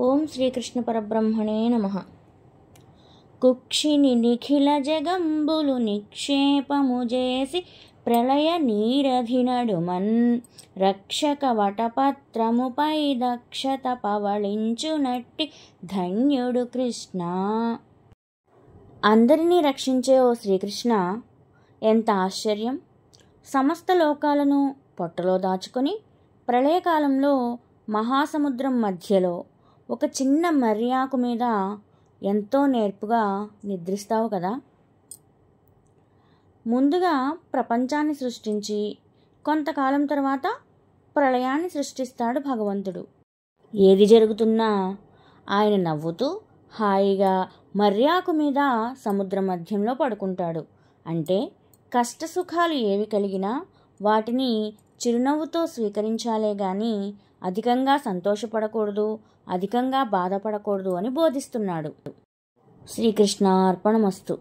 ఓం శ్రీకృష్ణ పరబ్రహ్మణే నమః. కుక్షిని నిఖిల జగంబులు నిక్షేపము చేసి ప్రళయ నీరధి నడుమన్ రక్షక వటపత్రముపై దక్షత పవళించునట్టి ధన్యుడు కృష్ణ. అందరినీ రక్షించే ఓ శ్రీకృష్ణ, ఎంత ఆశ్చర్యం! సమస్త లోకాలను పొట్టలో దాచుకొని ప్రళయకాలంలో మహాసముద్రం మధ్యలో ఒక చిన్న మర్యాకు మీద ఎంతో నేర్పుగా నిద్రిస్తావు కదా. ముందుగా ప్రపంచాన్ని సృష్టించి కొంతకాలం తర్వాత ప్రళయాన్ని సృష్టిస్తాడు భగవంతుడు. ఏది జరుగుతున్నా ఆయన నవ్వుతూ హాయిగా మర్యాకు మీద సముద్ర మధ్యంలో పడుకుంటాడు. అంటే కష్టసుఖాలు ఏవి కలిగినా వాటిని చిరునవ్వుతో స్వీకరించాలే గాని అధికంగా సంతోషపడకూడదు, అధికంగా బాధపడకూడదు అని బోధిస్తున్నాడు. శ్రీకృష్ణ అర్పణమస్తు.